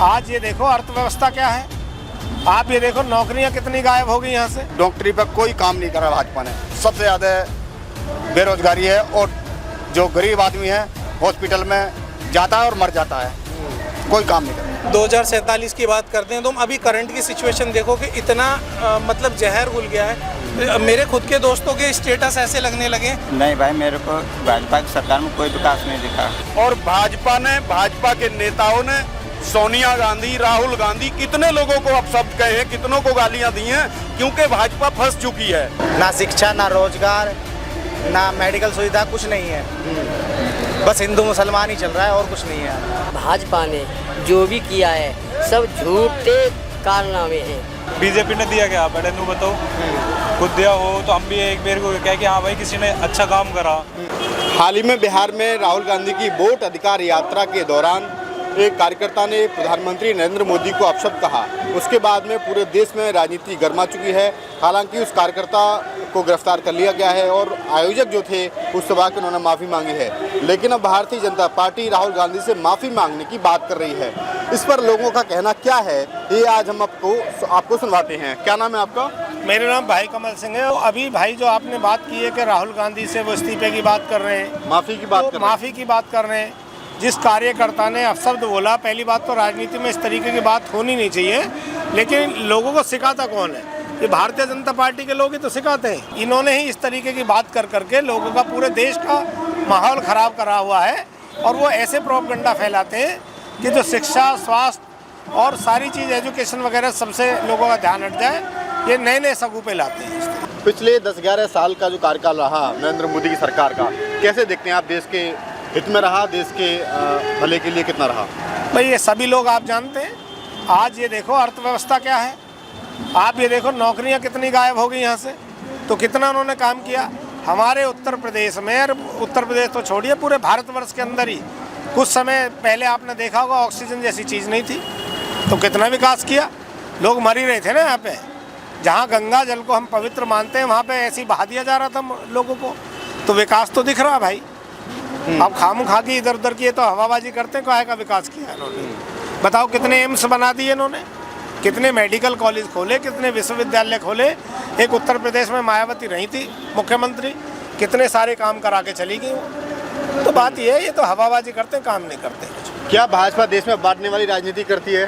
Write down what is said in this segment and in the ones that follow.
आज ये देखो अर्थव्यवस्था क्या है, आप ये देखो नौकरियां कितनी गायब हो गई यहाँ से। डॉक्टरी पर कोई काम नहीं करा भाजपा ने। सबसे ज़्यादा बेरोजगारी है और जो गरीब आदमी है हॉस्पिटल में जाता है और मर जाता है, कोई काम नहीं करता। 2047 की बात करते हैं तो हम अभी करंट की सिचुएशन देखो कि इतना मतलब जहर घुल गया है। मेरे खुद के दोस्तों के स्टेटस ऐसे लगने लगे। नहीं भाई, मेरे को भाजपा की सरकार में कोई विकास नहीं दिखा। और भाजपा के नेताओं ने सोनिया गांधी, राहुल गांधी, कितने लोगों को अपशब्द कहे हैं, कितनों को गालियां दी हैं, क्योंकि भाजपा फंस चुकी है। ना शिक्षा, ना रोजगार, ना मेडिकल सुविधा, कुछ नहीं है। बस हिंदू मुसलमान ही चल रहा है और कुछ नहीं है। भाजपा ने जो भी किया है सब झूठे कारनामे हैं। बीजेपी ने दिया क्या? पहले तू बताओ, खुद दिया हो तो हम भी एक बार को कह कि हाँ भाई किसी ने अच्छा काम करा। हाल ही में बिहार में राहुल गांधी की वोट अधिकार यात्रा के दौरान एक कार्यकर्ता ने प्रधानमंत्री नरेंद्र मोदी को अपशब्द कहा। उसके बाद में पूरे देश में राजनीति गर्मा चुकी है। हालांकि उस कार्यकर्ता को गिरफ्तार कर लिया गया है और आयोजक जो थे उस सभा की उन्होंने माफ़ी मांगी है। लेकिन अब भारतीय जनता पार्टी राहुल गांधी से माफ़ी मांगने की बात कर रही है। इस पर लोगों का कहना क्या है, ये आज हम आपको सुनवाते हैं। क्या नाम है आपका? मेरा नाम भाई कमल सिंह है। अभी भाई जो आपने बात की है कि राहुल गांधी से वो इस्तीफे की बात कर रहे हैं, माफ़ी की बात कर रहे हैं। जिस कार्यकर्ता ने अपशब्द बोला, पहली बात तो राजनीति में इस तरीके की बात होनी नहीं चाहिए, लेकिन लोगों को सिखाता कौन है? ये भारतीय जनता पार्टी के लोग ही तो सिखाते हैं। इन्होंने ही इस तरीके की बात कर करके लोगों का, पूरे देश का माहौल ख़राब करा हुआ है। और वो ऐसे प्रोपगंडा फैलाते हैं कि जो शिक्षा, स्वास्थ्य और सारी चीज़, एजुकेशन वगैरह, सबसे लोगों का ध्यान हट जाए, ये नए नए सगुपे लाते हैं। पिछले 10-11 साल का जो कार्यकाल रहा नरेंद्र मोदी की सरकार का, कैसे देखते हैं आप? देश के हित में रहा, देश के भले के लिए कितना रहा? भाई ये सभी लोग आप जानते हैं। आज ये देखो अर्थव्यवस्था क्या है, आप ये देखो नौकरियां कितनी गायब हो गई यहाँ से, तो कितना उन्होंने काम किया। हमारे उत्तर प्रदेश में, और उत्तर प्रदेश तो छोड़िए पूरे भारतवर्ष के अंदर ही कुछ समय पहले आपने देखा होगा ऑक्सीजन जैसी चीज़ नहीं थी, तो कितना विकास किया। लोग मर ही रहे थे ना यहाँ पे। जहाँ गंगा जल को हम पवित्र मानते हैं वहाँ पे ऐसे ही बहा दिया जा रहा था लोगों को। तो विकास तो दिख रहा भाई। अब खाम खा के इधर उधर किए तो हवाबाजी करते हैं, काहे का विकास किया इन्होंने? बताओ कितने एम्स बना दिए इन्होंने, कितने मेडिकल कॉलेज खोले, कितने विश्वविद्यालय खोले। एक उत्तर प्रदेश में मायावती रही थी मुख्यमंत्री, कितने सारे काम करा के चली गई। तो बात ये है, ये तो हवाबाजी करते हैं, काम नहीं करते कुछ। क्या भाजपा देश में बांटने वाली राजनीति करती है?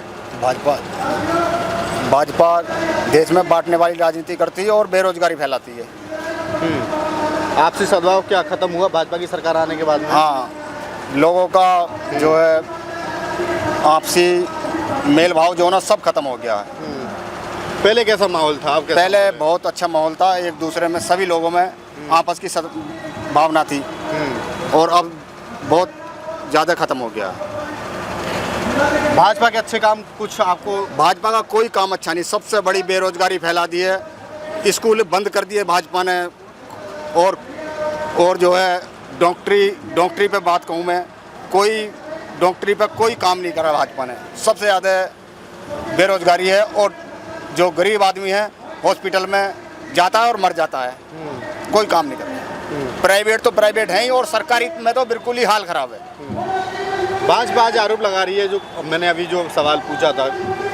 भाजपा देश में बांटने वाली राजनीति करती है और बेरोजगारी फैलाती है। आपसी सद्भाव क्या खत्म हुआ भाजपा की सरकार आने के बाद में? हाँ, लोगों का जो है आपसी मेल भाव जो है ना, सब खत्म हो गया है। पहले कैसा माहौल था? पहले बहुत अच्छा माहौल था, एक दूसरे में सभी लोगों में आपस की भावना थी, और अब बहुत ज़्यादा खत्म हो गया। भाजपा के अच्छे काम कुछ आपको? भाजपा का कोई काम अच्छा नहीं, सबसे बड़ी बेरोजगारी फैला दी है। स्कूल बंद कर दिए भाजपा ने, और जो है डॉक्टरी पे बात कहूँ मैं, कोई डॉक्टरी पे कोई काम नहीं करा भाजपा ने। सबसे ज़्यादा बेरोजगारी है और जो गरीब आदमी है हॉस्पिटल में जाता है और मर जाता है, कोई काम नहीं करता। प्राइवेट तो प्राइवेट है ही, और सरकारी में तो बिल्कुल ही हाल ख़राब है। भाजपा आज आरोप लगा रही है, जो मैंने अभी जो सवाल पूछा था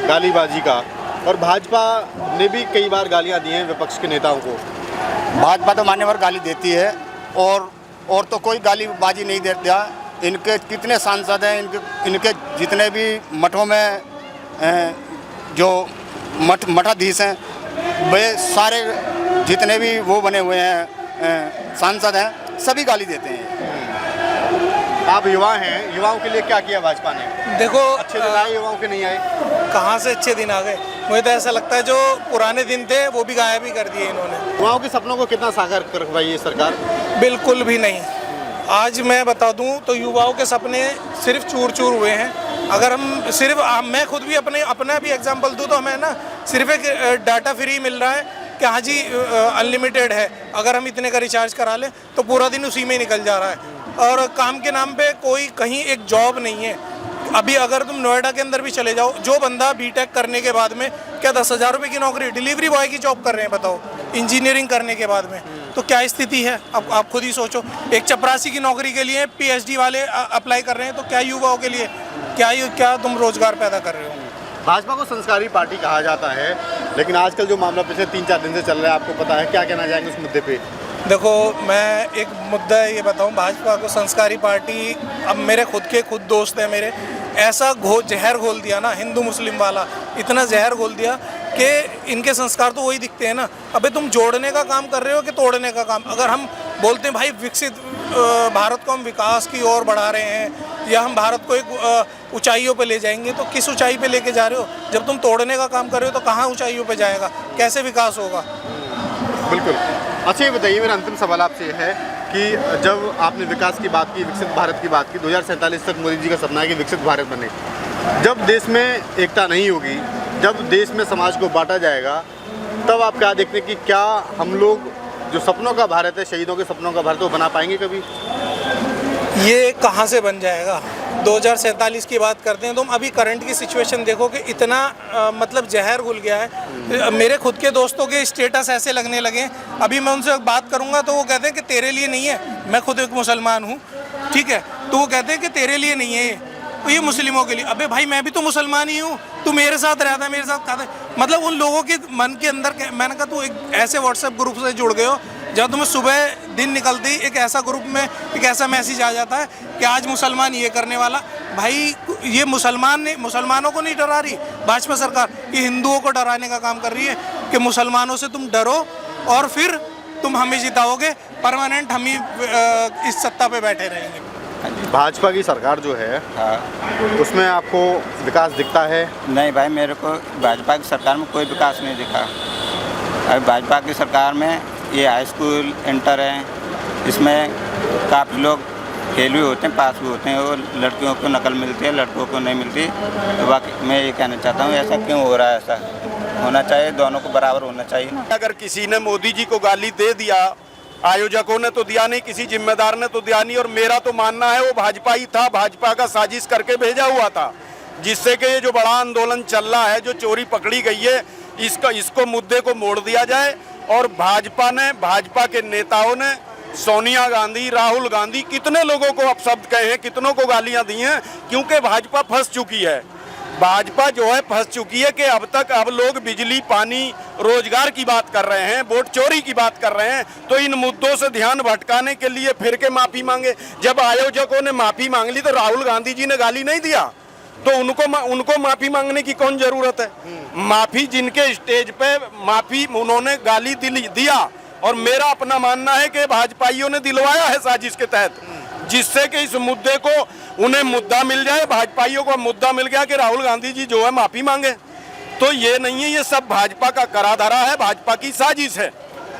गालीबाजी का, और भाजपा ने भी कई बार गालियाँ दी हैं विपक्ष के नेताओं को। भाजपा तो मान्यवर गाली देती है, और तो कोई गालीबाजी नहीं देता। इनके कितने सांसद हैं, इनके जितने भी मठों में जो मठाधीश हैं, वे सारे जितने भी वो बने हुए हैं सांसद हैं, सभी गाली देते हैं। आप युवा हैं, युवाओं के लिए क्या किया भाजपा ने? देखो अच्छे दिन आए युवाओं के नहीं आए? कहाँ से अच्छे दिन आ गए? मुझे तो ऐसा लगता है जो पुराने दिन थे वो भी गायब ही कर दिए इन्होंने। युवाओं के सपनों को कितना साकार कर पाई ये सरकार? बिल्कुल भी नहीं। आज मैं बता दूं तो युवाओं के सपने सिर्फ चूर चूर हुए हैं। अगर हम सिर्फ मैं खुद भी अपना भी एग्जांपल दूं तो हमें ना सिर्फ एक डाटा फ्री मिल रहा है कि हाँ जी अनलिमिटेड है, अगर हम इतने का रिचार्ज करा लें तो पूरा दिन उसी में निकल जा रहा है, और काम के नाम पे कोई कहीं एक जॉब नहीं है। अभी अगर तुम नोएडा के अंदर भी चले जाओ, जो बंदा बीटेक करने के बाद में क्या 10,000 रुपये की नौकरी, डिलीवरी बॉय की जॉब कर रहे हैं, बताओ, इंजीनियरिंग करने के बाद में, तो क्या स्थिति है? अब आप खुद ही सोचो। एक चपरासी की नौकरी के लिए पीएचडी वाले अप्लाई कर रहे हैं, तो क्या युवाओं के लिए क्या तुम रोजगार पैदा कर रहे हो। भाजपा को संस्कारी पार्टी कहा जाता है, लेकिन आजकल जो मामला पिछले 3-4 दिन से चल रहा है, आपको पता है, क्या कहना चाहेंगे उस मुद्दे पे? देखो, मैं एक मुद्दा ये बताऊं, भाजपा को संस्कारी पार्टी, अब मेरे खुद दोस्त हैं मेरे, ऐसा जहर घोल दिया ना हिंदू मुस्लिम वाला, इतना जहर घोल दिया कि इनके संस्कार तो वही दिखते हैं ना। अबे तुम जोड़ने का काम कर रहे हो कि तोड़ने का काम? अगर हम बोलते हैं भाई विकसित भारत को हम विकास की ओर बढ़ा रहे हैं या हम भारत को एक ऊंचाइयों पे ले जाएंगे, तो किस ऊंचाई पे लेके जा रहे हो? जब तुम तोड़ने का काम कर रहे हो तो कहाँ ऊंचाइयों पे जाएगा, कैसे विकास होगा? बिल्कुल। अच्छा, ये बताइए, मेरा अंतिम सवाल आपसे है कि जब आपने विकास की बात की, विकसित भारत की बात की, 2047 तक मोदी जी का सपना है कि विकसित भारत बने। जब देश में एकता नहीं होगी, जब देश में समाज को बांटा जाएगा, तब आप क्या देखते हैं कि क्या हम लोग जो सपनों का भारत है, शहीदों के सपनों का भारत, वो बना पाएंगे कभी? ये कहाँ से बन जाएगा? 2047 की बात करते हैं, तुम अभी करंट की सिचुएशन देखो कि इतना मतलब जहर घुल गया है। मेरे खुद के दोस्तों के स्टेटस ऐसे लगने लगे, अभी मैं उनसे बात करूंगा तो वो कहते हैं कि तेरे लिए नहीं है। मैं खुद एक मुसलमान हूँ, ठीक है, तो वो कहते हैं कि तेरे लिए नहीं है ये मुस्लिमों के लिए। अबे भाई, मैं भी तो मुसलमान ही हूँ, तू मेरे साथ रहता है, मेरे साथ खाता है। मतलब उन लोगों के मन के अंदर, मैंने कहा तू एक ऐसे व्हाट्सएप ग्रुप से जुड़ गए हो जब तुम्हें सुबह दिन निकलते ही एक ऐसा ग्रुप में एक ऐसा मैसेज आ जाता है कि आज मुसलमान ये करने वाला। भाई, ये मुसलमानों को नहीं डरा रही भाजपा सरकार, ये हिंदुओं को डराने का काम कर रही है कि मुसलमानों से तुम डरो और फिर तुम हमें जिताओगे, परमानेंट हम ही इस सत्ता पे बैठे रहेंगे। भाजपा की सरकार जो है, हाँ। उसमें आपको विकास दिखता है? नहीं भाई, मेरे को भाजपा की सरकार में कोई विकास नहीं दिखा। अभी भाजपा की सरकार में ये हाई स्कूल इंटर है, इसमें काफ़ी लोग फेल भी होते हैं, पास भी होते हैं, और लड़कियों को नकल मिलती है, लड़कों को नहीं मिलती। तो बाकी मैं ये कहना चाहता हूँ, ऐसा क्यों हो रहा है? ऐसा होना चाहिए, दोनों को बराबर होना चाहिए। अगर किसी ने मोदी जी को गाली दे दिया, आयोजकों ने तो दिया नहीं, किसी जिम्मेदार ने तो दिया नहीं, और मेरा तो मानना है वो भाजपा ही था, भाजपा का साजिश करके भेजा हुआ था, जिससे कि ये जो बड़ा आंदोलन चल रहा है, जो चोरी पकड़ी गई है, इसको मुद्दे को मोड़ दिया जाए। और भाजपा के नेताओं ने, सोनिया गांधी, राहुल गांधी, कितने लोगों को अपशब्द कहे हैं, कितनों को गालियां दी हैं, क्योंकि भाजपा फंस चुकी है। भाजपा जो है फंस चुकी है कि अब लोग बिजली, पानी, रोजगार की बात कर रहे हैं, वोट चोरी की बात कर रहे हैं, तो इन मुद्दों से ध्यान भटकाने के लिए फिर के माफी मांगे। जब आयोजकों ने माफी मांग ली तो राहुल गांधी जी ने गाली नहीं दिया, तो उनको माफी मांगने की कौन जरूरत है? माफी जिनके स्टेज पे माफी उन्होंने गाली दिया, और मेरा अपना मानना है कि भाजपाइयों ने दिलवाया है साजिश के तहत, जिससे कि इस मुद्दे को उन्हें मुद्दा मिल जाए, भाजपाइयों को मुद्दा मिल गया कि राहुल गांधी जी जो है माफी मांगे। तो ये नहीं है, ये सब भाजपा का करा धरा है, भाजपा की साजिश है,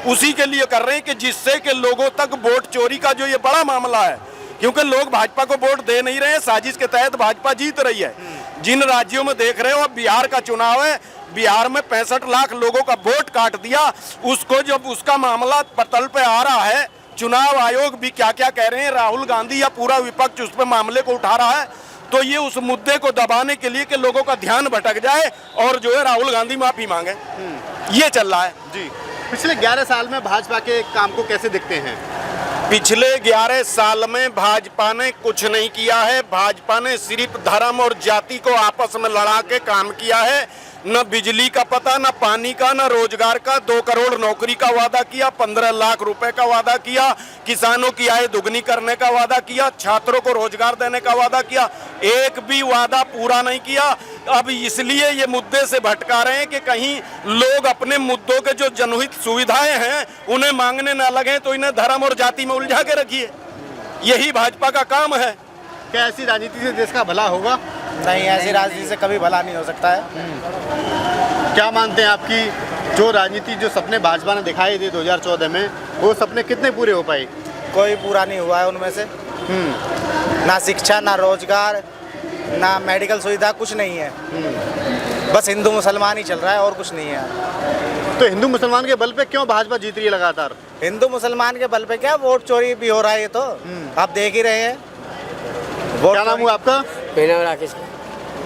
उसी के लिए कर रहे हैं कि जिससे कि लोगों तक वोट चोरी का जो ये बड़ा मामला है, क्योंकि लोग भाजपा को वोट दे नहीं रहे हैं, साजिश के तहत भाजपा जीत रही है। जिन राज्यों में देख रहे हो, अब बिहार का चुनाव है, बिहार में 65 लाख लोगों का वोट काट दिया, उसको जब उसका मामला पटल पे आ रहा है, चुनाव आयोग भी क्या क्या कह रहे हैं, राहुल गांधी या पूरा विपक्ष उस पर मामले को उठा रहा है, तो ये उस मुद्दे को दबाने के लिए कि लोगों का ध्यान भटक जाए और जो है राहुल गांधी माफी मांगे, ये चल रहा है। जी, पिछले 11 साल में भाजपा के काम को कैसे देखते हैं? पिछले 11 साल में भाजपा ने कुछ नहीं किया है। भाजपा ने सिर्फ धर्म और जाति को आपस में लड़ा के काम किया है। न बिजली का पता, न पानी का, न रोजगार का। 2 करोड़ नौकरी का वादा किया, 15 लाख रुपए का वादा किया, किसानों की आय दुगनी करने का वादा किया, छात्रों को रोजगार देने का वादा किया, एक भी वादा पूरा नहीं किया। अब इसलिए ये मुद्दे से भटका रहे हैं कि कहीं लोग अपने मुद्दों के जो जनहित सुविधाएं हैं उन्हें मांगने ना लगे, तो इन्हें धर्म और जाति में उलझा के रखिए। यही भाजपा का काम है। क्या ऐसी राजनीति से देश का भला होगा? नहीं, ऐसी राजनीति से कभी भला नहीं हो सकता है। क्या मानते हैं आपकी जो राजनीति, जो सपने भाजपा ने दिखाए थे 2014 में, वो सपने कितने पूरे हो पाए? कोई पूरा नहीं हुआ है उनमें से। ना शिक्षा, ना रोजगार, ना मेडिकल सुविधा, कुछ नहीं है। बस हिंदू मुसलमान ही चल रहा है और कुछ नहीं है। तो हिंदू मुसलमान के बल पे क्यों भाजपा जीत रही है लगातार? हिंदू मुसलमान के बल पे क्या वोट चोरी भी हो रहा है, ये तो आप देख ही रहे हैं। क्या नाम हुआ आपका? मेरा नाम राकेश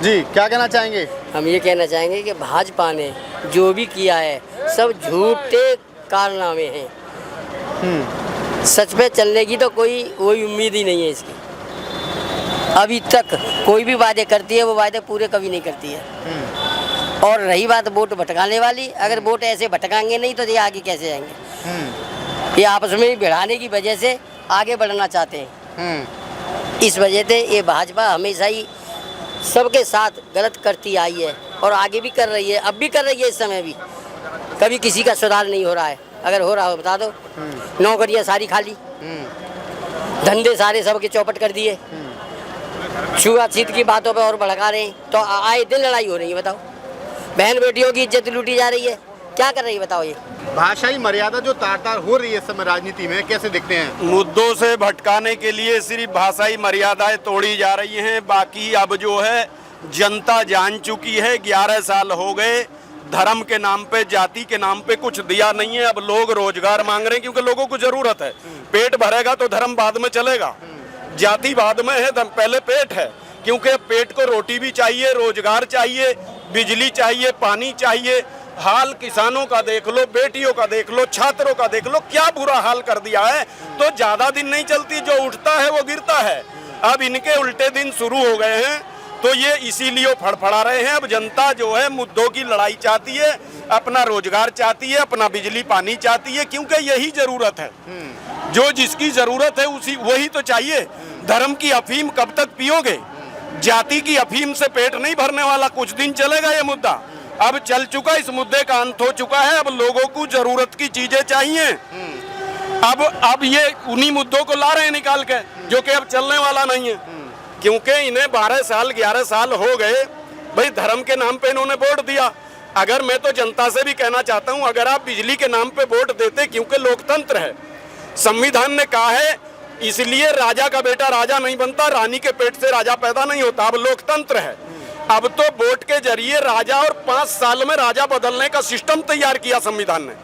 जी, क्या कहना चाहेंगे? हम ये कहना चाहेंगे कि भाजपा ने जो भी किया है सब झूठे कारनामे हैं। सच पे चलने की तो कोई उम्मीद ही नहीं है इसकी। अभी तक कोई भी वादे करती है वो वादे पूरे कभी नहीं करती है। और रही बात वोट भटकाने वाली, अगर वोट ऐसे भटकाएंगे नहीं तो ये आगे कैसे जाएंगे। ये आपस में भिड़ाने की वजह से आगे बढ़ना चाहते हैं। इस वजह से ये भाजपा हमेशा ही सबके साथ गलत करती आई है और आगे भी कर रही है, अब भी कर रही है, इस समय भी। कभी किसी का सुधार नहीं हो रहा है। अगर हो रहा हो बता दो। नौकरियां सारी खाली, धंधे सारे सबके चौपट कर दिए, छुआछूत की बातों पे और भड़का रहे हैं। तो आए दिन लड़ाई हो रही है। बताओ, बहन बेटियों की इज्जत लूटी जा रही है। क्या कर रही है बताओ ये। भाषाई मर्यादा जो तार-तार हो रही है इस समय राजनीति में, कैसे देखते हैं? मुद्दों से भटकाने के लिए सिर्फ भाषाई मर्यादाएं तोड़ी जा रही हैं। बाकी अब जो है जनता जान चुकी है, 11 साल हो गए, धर्म के नाम पे, जाति के नाम पे कुछ दिया नहीं है। अब लोग रोजगार मांग रहे हैं क्योंकि लोगों को जरूरत है। पेट भरेगा तो धर्म बाद में चलेगा, जाति बाद में है, पहले पेट है। क्योंकि पेट को रोटी भी चाहिए, रोजगार चाहिए, बिजली चाहिए, पानी चाहिए। हाल किसानों का देख लो, बेटियों का देख लो, छात्रों का देख लो, क्या बुरा हाल कर दिया है। तो ज्यादा दिन नहीं चलती, जो उठता है वो गिरता है। अब इनके उल्टे दिन शुरू हो गए हैं, तो ये इसीलिए फड़फड़ा रहे हैं। अब जनता जो है मुद्दों की लड़ाई चाहती है, अपना रोजगार चाहती है, अपना बिजली पानी चाहती है, क्योंकि यही जरूरत है। जो जिसकी जरूरत है उसी वही तो चाहिए। धर्म की अफीम कब तक पियोगे? जाति की अफीम से पेट नहीं भरने वाला। कुछ दिन चलेगा ये मुद्दा, अब चल चुका, इस मुद्दे का अंत हो चुका है। अब लोगों को जरूरत की चीजें चाहिए। अब ये उन्हीं मुद्दों को ला रहे हैं निकाल के, जो कि अब चलने वाला नहीं है। क्योंकि इन्हें 12 साल 11 साल हो गए भाई, धर्म के नाम पे इन्होंने वोट दिया। अगर मैं तो जनता से भी कहना चाहता हूं, अगर आप बिजली के नाम पे वोट देते, क्योंकि लोकतंत्र है, संविधान ने कहा है, इसलिए राजा का बेटा राजा नहीं बनता, रानी के पेट से राजा पैदा नहीं होता। अब लोकतंत्र है, अब तो वोट के जरिए राजा, और 5 साल में राजा बदलने का सिस्टम तैयार किया संविधान ने।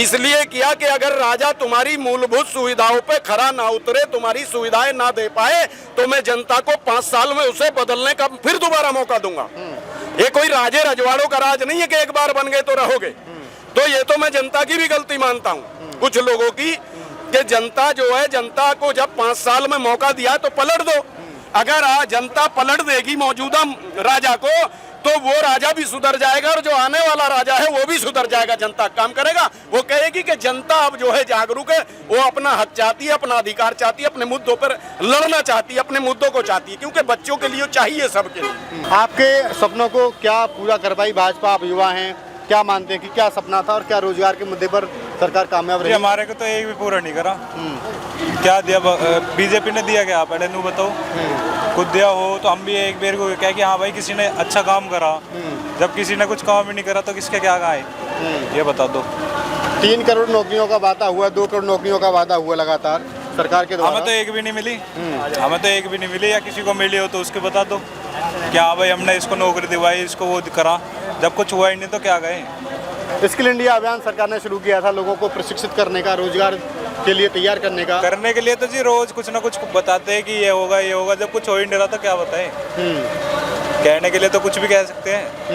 इसलिए किया कि अगर राजा तुम्हारी मूलभूत सुविधाओं पे खरा ना उतरे, तुम्हारी सुविधाएं ना दे पाए, तो मैं जनता को 5 साल में उसे बदलने का फिर दोबारा मौका दूंगा। ये कोई राजे रजवाड़ों का राज नहीं है कि एक बार बन गए तो रहोगे। तो ये तो मैं जनता की भी गलती मानता हूँ, कुछ लोगों की, कि जनता जो है, जनता को जब 5 साल में मौका दिया तो पलट दो। अगर जनता पलट देगी मौजूदा राजा को, तो वो राजा भी सुधर जाएगा, और जो आने वाला राजा है वो भी सुधर जाएगा। जनता काम करेगा, वो कहेगी कि जनता अब जो है जागरूक है, वो अपना हक चाहती है, अपना अधिकार चाहती है, अपने मुद्दों पर लड़ना चाहती है, अपने मुद्दों को चाहती है, क्योंकि बच्चों के लिए चाहिए, सबके लिए। आपके सपनों को क्या पूरा कर पाई भाजपा? आप युवा हैं, क्या मानते हैं कि क्या सपना था और क्या रोजगार के मुद्दे पर सरकार कामयाब रही? हमारे को तो एक भी पूरा नहीं करा। क्या दिया बीजेपी ने? दिया क्या? पहले नू बताओ। खुद दिया हो तो हम भी एक बार को कह कि हाँ भाई किसी ने अच्छा काम करा। जब किसी ने कुछ काम ही नहीं करा तो किसके क्या आए, ये बता दो। 3 करोड़ नौकरियों का वादा हुआ, 2 करोड़ नौकरियों का वादा हुआ लगातार सरकार के द्वारा। हमें तो एक भी नहीं मिली, हमें तो एक भी नहीं मिली। या किसी को मिली हो तो उसके बता दो कि हाँ भाई हमने इसको नौकरी दिलवाई, इसको वो करा। जब कुछ हुआ ही नहीं तो क्या गए। स्किल इंडिया अभियान सरकार ने शुरू किया था, लोगों को प्रशिक्षित करने का, रोजगार के लिए तैयार करने का। करने के लिए तो जी रोज कुछ ना कुछ बताते हैं कि ये होगा ये होगा, जब कुछ हो ही नहीं रहा तो क्या बताएं। कहने के लिए तो कुछ भी कह सकते हैं।